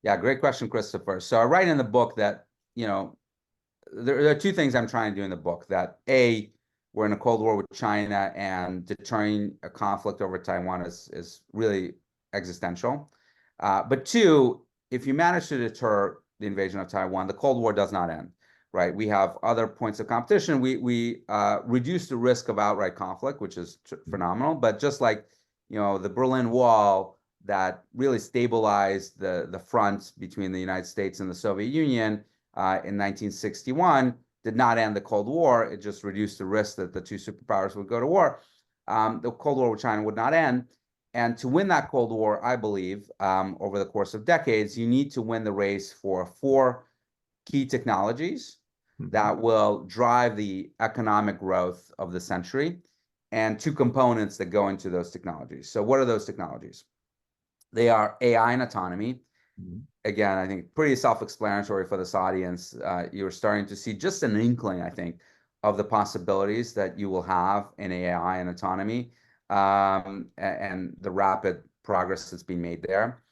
Yeah, great question, Christopher. So I write in the book that, there are two things I'm trying to do in the book. That A, we're in a Cold War with China, and deterring a conflict over Taiwan is really existential. But two, if you manage to deter the invasion of Taiwan, the Cold War does not end, right? We have other points of competition. We reduce the risk of outright conflict, which is phenomenal. But just like, the Berlin Wall that really stabilized the front between the United States and the Soviet Union in 1961 did not end the Cold War. It just reduced the risk that the two superpowers would go to war. The Cold War with China would not end. And to win that Cold War, I believe, over the course of decades, you need to win the race for 4 key technologies that will drive the economic growth of the century, and 2 components that go into those technologies. So what are those technologies? They are AI and autonomy. Again, I think pretty self-explanatory for this audience. You're starting to see just an inkling, I think, of the possibilities that you will have in AI and autonomy, and the rapid progress that's being made there.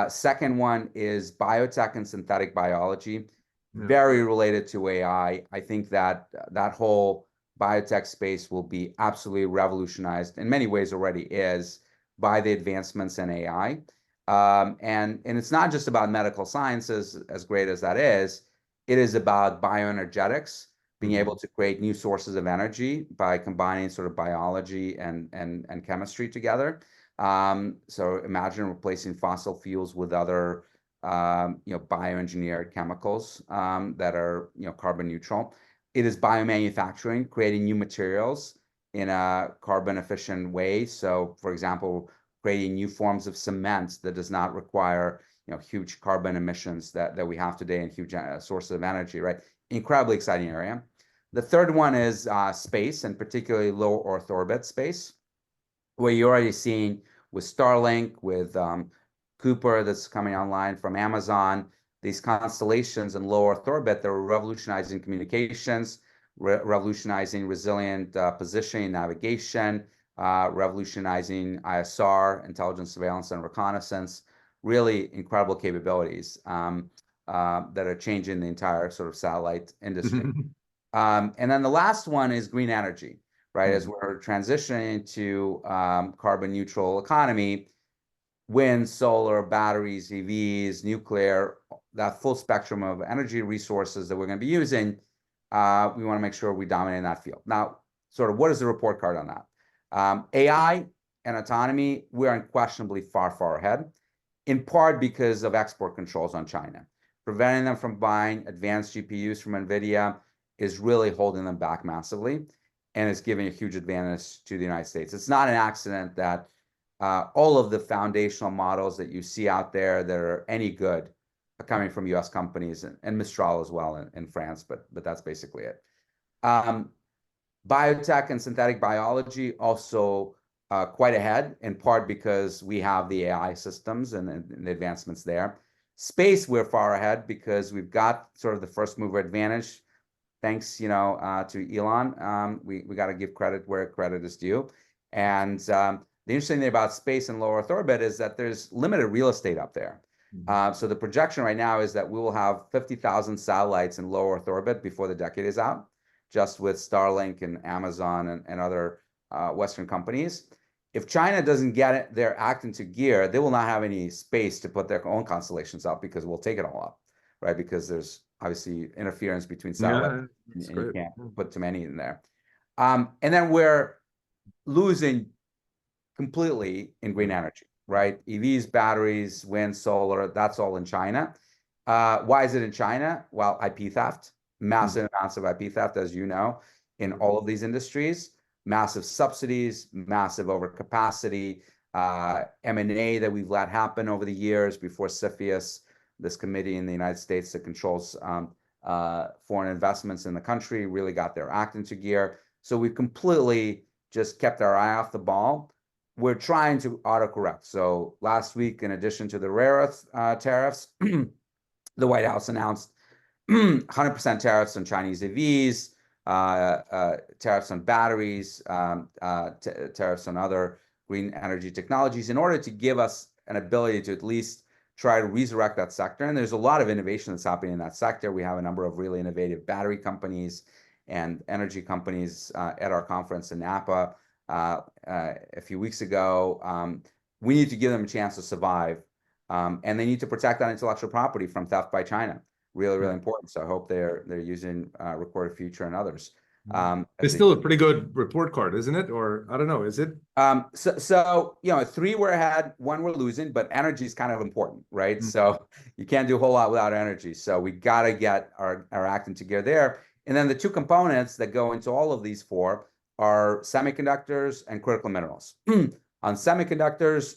Second one is biotech and synthetic biology, very related to AI. I think that that whole biotech space will be absolutely revolutionized, in many ways already is, by the advancements in AI. And it's not just about medical sciences, as great as that is. It is about bioenergetics, being able to create new sources of energy by combining sort of biology and chemistry together. So imagine replacing fossil fuels with other bioengineered chemicals that are carbon neutral. It is biomanufacturing, creating new materials in a carbon efficient way. So, for example, creating new forms of cement that does not require huge carbon emissions that we have today, and huge sources of energy, right? Incredibly exciting area. The third one is space, and particularly low Earth orbit space, where you're already seeing with Starlink, with Cooper that's coming online from Amazon, these constellations in low Earth orbit that are revolutionizing communications, revolutionizing resilient positioning, navigation, revolutionizing ISR, intelligence, surveillance, and reconnaissance. Really incredible capabilities that are changing the entire sort of satellite industry. And then the last one is green energy, right? As we're transitioning to carbon neutral economy, wind, solar, batteries, EVs, nuclear, that full spectrum of energy resources that we're going to be using, we want to make sure we dominate in that field. Now, sort of what is the report card on that? AI and autonomy, we are unquestionably far, far ahead, in part because of export controls on China. Preventing them from buying advanced GPUs from NVIDIA is really holding them back massively, and it's giving a huge advantage to the United States. It's not an accident that all of the foundational models that you see out there that are any good are coming from US companies, and Mistral as well in France, but that's basically it. Biotech and synthetic biology also quite ahead, in part because we have the AI systems and the advancements there. Space, we're far ahead because we've got sort of the first mover advantage, thanks to Elon. We got to give credit where credit is due. And the interesting thing about space and low Earth orbit is that there's limited real estate up there. So the projection right now is that we will have 50,000 satellites in low Earth orbit before the decade is out, just with Starlink and Amazon and other Western companies. If China doesn't get their act into gear, they will not have any space to put their own constellations up, because we'll take it all up, right? Because there's obviously interference between satellites, and you can't put too many in there. And then we're losing completely in green energy, right? EVs, batteries, wind, solar, that's all in China. Why is it in China? Well, IP theft, massive amounts of IP theft, as you know, in all of these industries. massive subsidies, massive overcapacity, M&A that we've let happen over the years before CFIUS, this committee in the United States that controls foreign investments in the country, really got their act into gear. So we completely just kept our eye off the ball. We're trying to autocorrect. So last week, in addition to the rare earth tariffs, the White House announced 100% tariffs on Chinese EVs, tariffs on batteries, tariffs on other green energy technologies, in order to give us an ability to at least try to resurrect that sector. And there's a lot of innovation that's happening in that sector. We have a number of really innovative battery companies and energy companies at our conference in Napa a few weeks ago. We need to give them a chance to survive, and they need to protect that intellectual property from theft by China. Really, really important. So I hope they're using Recorded Future and others. It's still a pretty good report card, isn't it? Or I don't know, is it? So you know, 3 we're ahead, 1 we're losing, but energy is kind of important, right? So you can't do a whole lot without energy. So we got to get our act into gear there. And then the 2 components that go into all of these 4 are semiconductors and critical minerals. On semiconductors,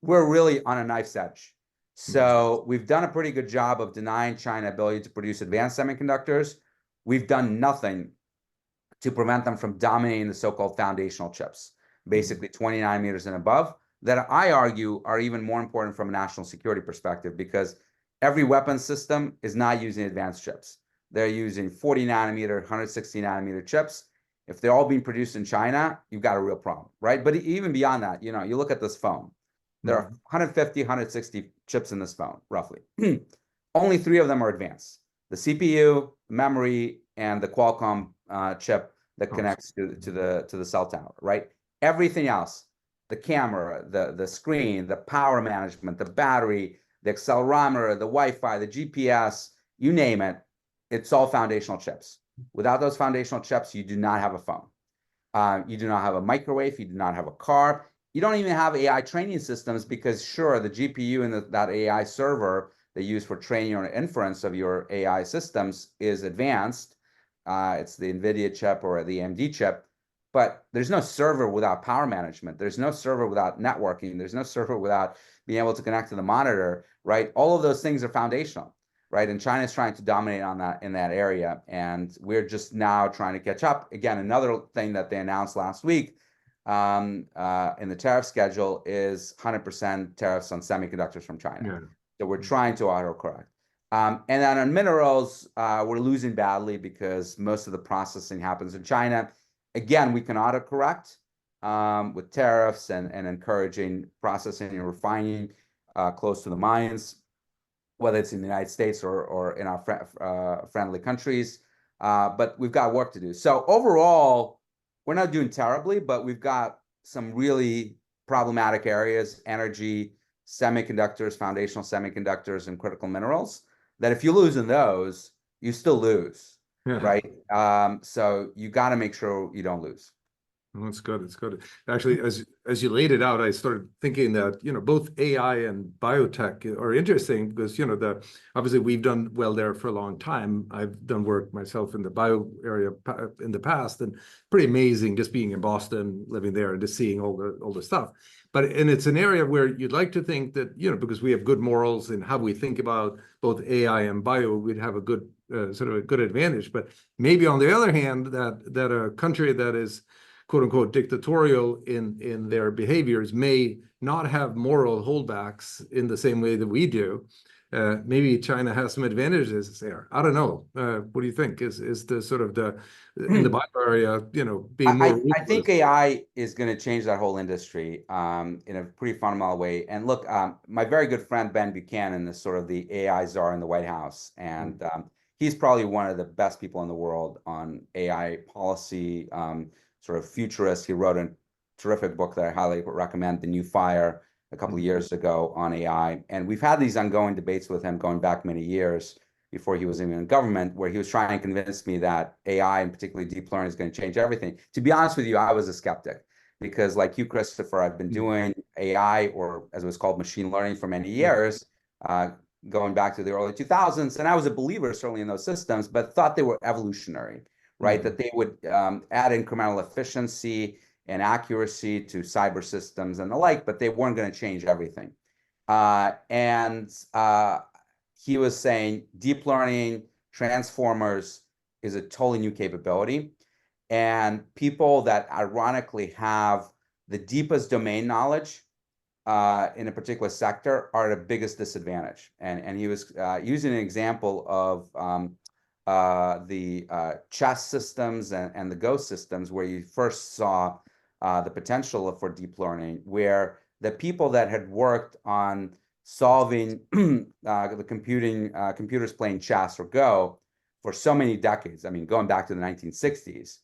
we're really on a knife's edge. So we've done a pretty good job of denying China ability to produce advanced semiconductors. We've done nothing to prevent them from dominating the so-called foundational chips, basically 20 nanometers and above, that I argue are even more important from a national security perspective, because every weapons system is not using advanced chips. They're using 40 nanometer, 160 nanometer chips. If they're all being produced in China, you've got a real problem, right? But even beyond that, you know, you look at this phone. There are 150, 160 chips in this phone, roughly. Only 3 of them are advanced: the CPU, memory, and the Qualcomm chip that connects to the cell tower, right? Everything else, the camera, the screen, the power management, the battery, the accelerometer, the Wi-Fi, the GPS, you name it, it's all foundational chips. Without those foundational chips, you do not have a phone. You do not have a microwave. You do not have a car. You don't even have AI training systems, because sure, the GPU and that AI server they use for training or inference of your AI systems is advanced. It's the NVIDIA chip or the AMD chip, but there's no server without power management. There's no server without networking. There's no server without being able to connect to the monitor, right? All of those things are foundational, right? And China's trying to dominate on that in that area, and we're just now trying to catch up. Again, another thing that they announced last week in the tariff schedule is 100% tariffs on semiconductors from China. Yeah. So we're trying to autocorrect. And then on minerals, we're losing badly because most of the processing happens in China. Again, we can autocorrect with tariffs and encouraging processing and refining close to the mines, whether it's in the United States or in our friendly countries. But we've got work to do. So overall, we're not doing terribly, but we've got some really problematic areas: energy, semiconductors, foundational semiconductors, and critical minerals, that if you lose in those, you still lose, right? So you got to make sure you don't lose. Well, that's good. It's good. Actually, as you laid it out, I started thinking that, you know, both AI and biotech are interesting because, you know, obviously we've done well there for a long time. I've done work myself in the bio area in the past, and pretty amazing just being in Boston, living there, and just seeing all the stuff. And it's an area where you'd like to think that, you know, because we have good morals in how we think about both AI and bio, we'd have a good sort of a good advantage. But maybe on the other hand, that a country that is quote unquote dictatorial in their behaviors may not have moral holdbacks in the same way that we do. Maybe China has some advantages there. I don't know. What do you think? Is the sort of in the bio area, you know, being more? I think AI is going to change that whole industry in a pretty fundamental way. And look, my very good friend Ben Buchanan is sort of the AI czar in the White House, and he's probably one of the best people in the world on AI policy. Sort of futurist. He wrote a terrific book that I highly recommend, The New Fire, a couple of years ago on AI. And we've had these ongoing debates with him going back many years before he was even in government, where he was trying to convince me that AI, and particularly deep learning, is going to change everything. To be honest with you, I was a skeptic, because like you, Christopher, I've been doing AI, or as it was called, machine learning, for many years, going back to the early 2000s. And I was a believer certainly in those systems, but thought they were evolutionary, right? That they would add incremental efficiency and accuracy to cyber systems and the like, but they weren't going to change everything. And he was saying deep learning, transformers is a totally new capability. And people that ironically have the deepest domain knowledge in a particular sector are at the biggest disadvantage. And he was using an example of the chess systems and the Go systems, where you first saw the potential for deep learning, where the people that had worked on solving the computers playing chess or Go for so many decades, I mean, going back to the 1960s,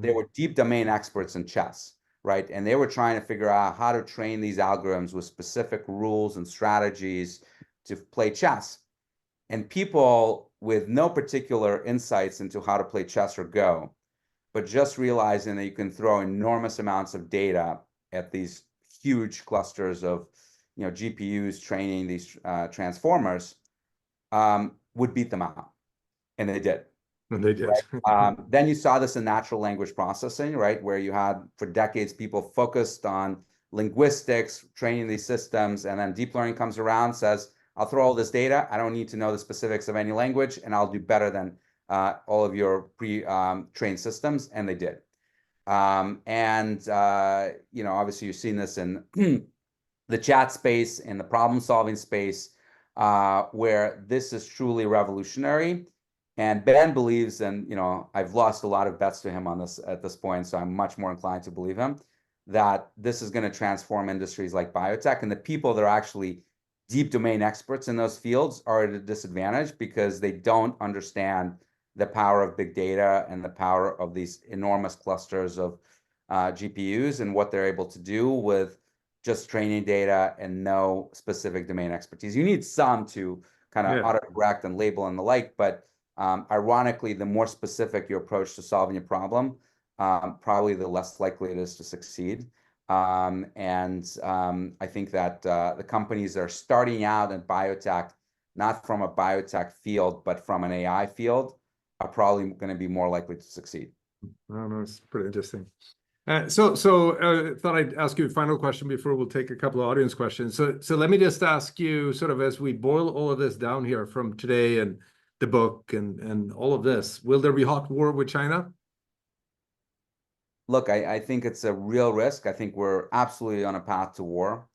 they were deep domain experts in chess, right? And they were trying to figure out how to train these algorithms with specific rules and strategies to play chess. And people with no particular insights into how to play chess or Go, but just realizing that you can throw enormous amounts of data at these huge clusters of GPUs training these transformers, would beat them out. And they did. And they did. Right? Then you saw this in natural language processing, right? Where you had, for decades, people focused on linguistics, training these systems, and then deep learning comes around, says, I'll throw all this data. I don't need to know the specifics of any language, and I'll do better than all of your pre-trained systems, and they did. Obviously you've seen this in the chat space, in the problem-solving space, where this is truly revolutionary. And Ben believes, and I've lost a lot of bets to him on this at this point, so I'm much more inclined to believe him, that this is going to transform industries like biotech, and the people that are actually deep domain experts in those fields are at a disadvantage because they don't understand the power of big data and the power of these enormous clusters of GPUs and what they're able to do with just training data and no specific domain expertise. You need some to kind of autocorrect and label and the like, but ironically, the more specific your approach to solving a problem, probably the less likely it is to succeed. I think that the companies that are starting out in biotech, not from a biotech field, but from an AI field, are probably going to be more likely to succeed. I don't know, it's pretty interesting. So thought I'd ask you a final question before we'll take a couple of audience questions. So let me just ask you, sort of as we boil all of this down here from today and the book and all of this, will there be hot war with China? Look, I think it's a real risk. I think we're absolutely on a path to war.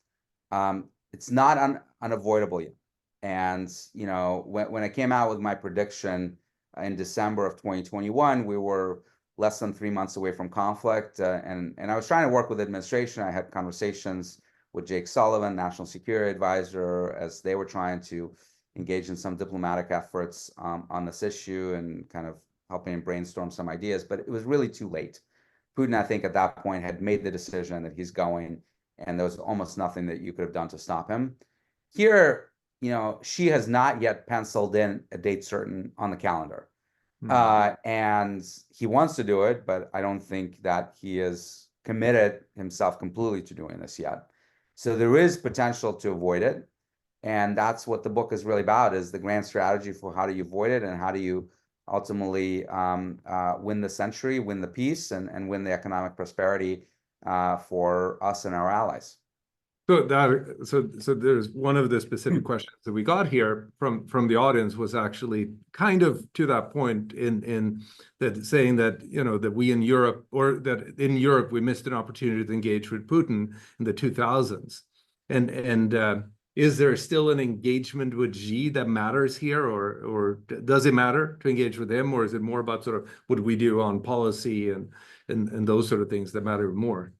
It's not unavoidable yet. And when I came out with my prediction in December of 2021, we were less than 3 months away from conflict, and I was trying to work with the administration. I had conversations with Jake Sullivan, National Security Advisor, as they were trying to engage in some diplomatic efforts on this issue and kind of helping brainstorm some ideas. But it was really too late. Putin, I think, at that point had made the decision that he's going, and there was almost nothing that you could have done to stop him. Here, Xi has not yet penciled in a date certain on the calendar. And he wants to do it, but I don't think that he has committed himself completely to doing this yet. So there is potential to avoid it. And that's what the book is really about, is the grand strategy for how do you avoid it and how do you ultimately win the century, win the peace, and win the economic prosperity for us and our allies. So there's one of the specific questions that we got here from the audience was actually kind of to that point in that, saying that that we in Europe, or that in Europe we missed an opportunity to engage with Putin in the 2000s, and is there still an engagement with Xi that matters here, or does it matter to engage with him, or is it more about sort of what we do on policy and those sort of things that matter more?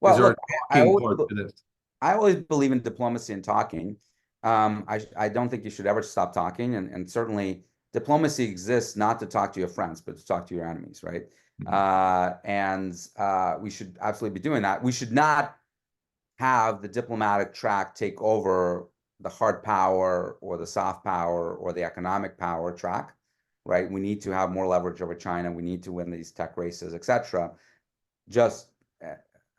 Well, is there look, a talking part to this? I always believe in diplomacy and talking. I don't think you should ever stop talking, and certainly diplomacy exists not to talk to your friends, but to talk to your enemies, right? We should absolutely be doing that. We should not have the diplomatic track take over the hard power or the soft power or the economic power track, right? We need to have more leverage over China. We need to win these tech races, etc. Just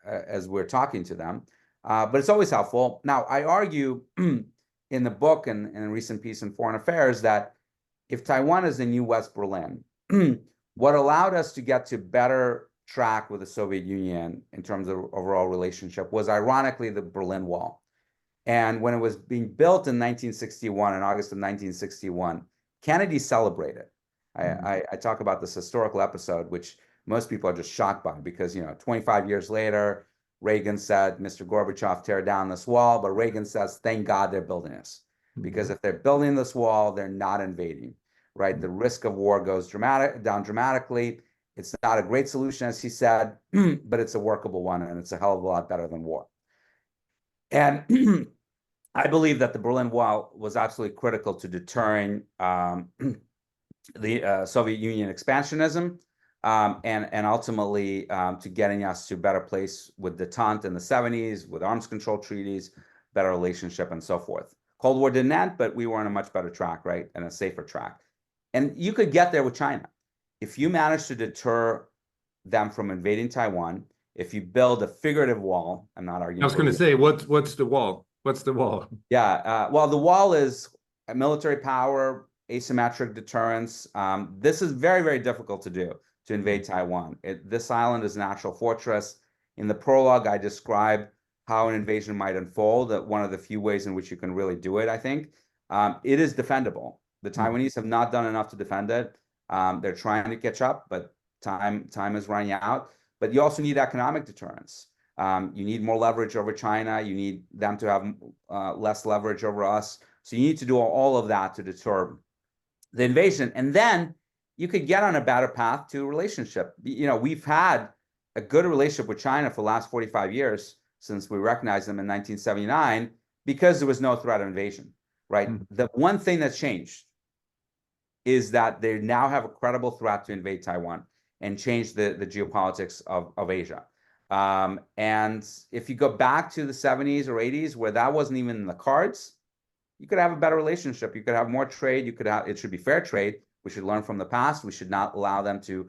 as we're talking to them. But it's always helpful. Now, I argue in the book and in a recent piece in Foreign Affairs that if Taiwan is the new West Berlin, What allowed us to get to better track with the Soviet Union in terms of overall relationship was ironically the Berlin Wall. And when it was being built in 1961, in August of 1961, Kennedy celebrated. I talk about this historical episode, which most people are just shocked by because, 25 years later, Reagan said, Mr. Gorbachev, tear down this wall. But Reagan says, thank God they're building this. Because if they're building this wall, they're not invading, right? The risk of war goes down dramatically. It's not a great solution, as he said, but it's a workable one, and it's a hell of a lot better than war. And I believe that the Berlin Wall was absolutely critical to deterring the Soviet Union expansionism, and ultimately to getting us to a better place with detente in the 70s, with arms control treaties, better relationship, and so forth. Cold War didn't end, but we were on a much better track, right? And a safer track. And you could get there with China. If you manage to deter them from invading Taiwan, if you build a figurative wall, I'm not arguing. I was going to say, what's the wall? What's the wall? Yeah, well, the wall is a military power, asymmetric deterrence. This is very, very difficult to do, to invade Taiwan. This island is a natural fortress. In the prologue, I describe how an invasion might unfold, one of the few ways in which you can really do it, I think. It is defendable. The Taiwanese have not done enough to defend it. They're trying to catch up, but time is running out. But you also need economic deterrence. You need more leverage over China. You need them to have less leverage over us. So you need to do all of that to deter the invasion. And then you could get on a better path to a relationship. We've had a good relationship with China for the last 45 years since we recognized them in 1979 because there was no threat of invasion, right? The one thing that's changed is that they now have a credible threat to invade Taiwan and change the geopolitics of Asia. And if you go back to the 70s or 80s where that wasn't even in the cards, you could have a better relationship. You could have more trade. It should be fair trade. We should learn from the past. We should not allow them to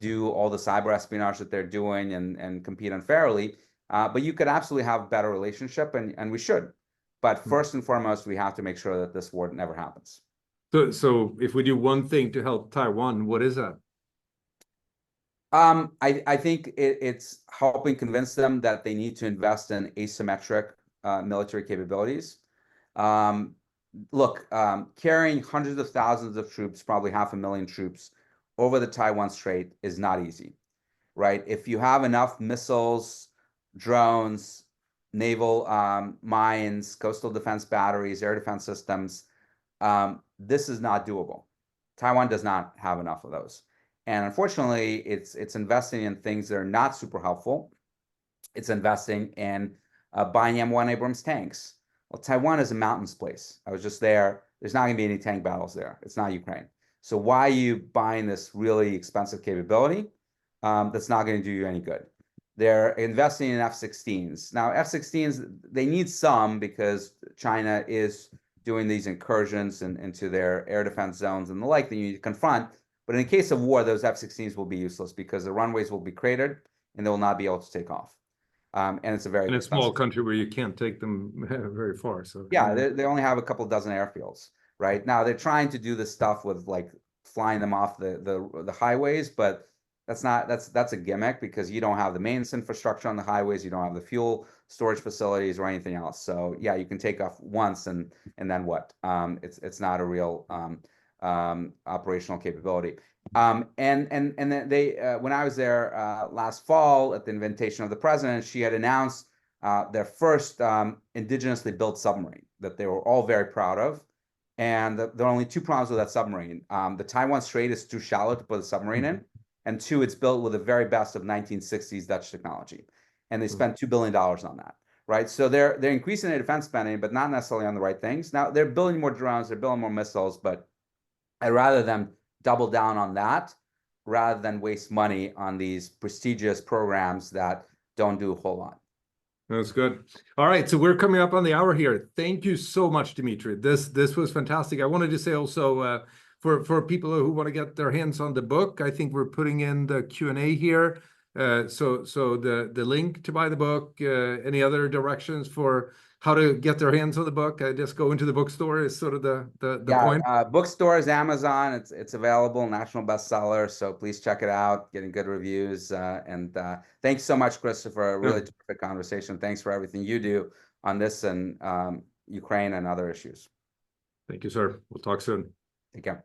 do all the cyber espionage that they're doing and compete unfairly. But you could absolutely have a better relationship, and we should. But first and foremost, we have to make sure that this war never happens. So if we do one thing to help Taiwan, what is that? I think it's helping convince them that they need to invest in asymmetric military capabilities. Look, carrying hundreds of thousands of troops, probably 500,000 troops, over the Taiwan Strait is not easy, right? If you have enough missiles, drones, naval mines, coastal defense batteries, air defense systems, this is not doable. Taiwan does not have enough of those. And unfortunately, it's investing in things that are not super helpful. It's investing in buying M1 Abrams tanks. Well, Taiwan is a mountains place. I was just there. There's not going to be any tank battles there. It's not Ukraine. So why are you buying this really expensive capability that's not going to do you any good? They're investing in F-16s. Now, F-16s, they need some because China is doing these incursions into their air defense zones and the like that you need to confront. But in the case of war, those F-16s will be useless because the runways will be cratered and they will not be able to take off. And it's a very small country where you can't take them very far. So yeah, they only have a couple dozen airfields, right? Now they're trying to do this stuff with like flying them off the highways, but that's a gimmick because you don't have the maintenance infrastructure on the highways, you don't have the fuel storage facilities or anything else. So yeah, you can take off once and then what? It's not a real operational capability. And then they when I was there last fall at the invitation of the president, she had announced their first indigenously built submarine that they were all very proud of. And there are only two problems with that submarine. The Taiwan Strait is too shallow to put a submarine in. And two, it's built with the very best of 1960s Dutch technology. And they spent $2 billion on that, right? So they're increasing their defense spending, but not necessarily on the right things. Now, they're building more drones, they're building more missiles, but I'd rather them double down on that rather than waste money on these prestigious programs that don't do a whole lot. That's good. All right, so we're coming up on the hour here. Thank you so much, Dmitri. This was fantastic. I wanted to say also for people who want to get their hands on the book, I think we're putting in the Q&A here. So the link to buy the book, any other directions for how to get their hands on the book? Just go into the bookstore is sort of the point. Bookstores, Amazon, it's available, national bestseller. So please check it out, getting good reviews. And thanks so much, Christopher. A really terrific conversation. Thanks for everything you do on this and Ukraine and other issues. Thank you, sir. We'll talk soon. Take care.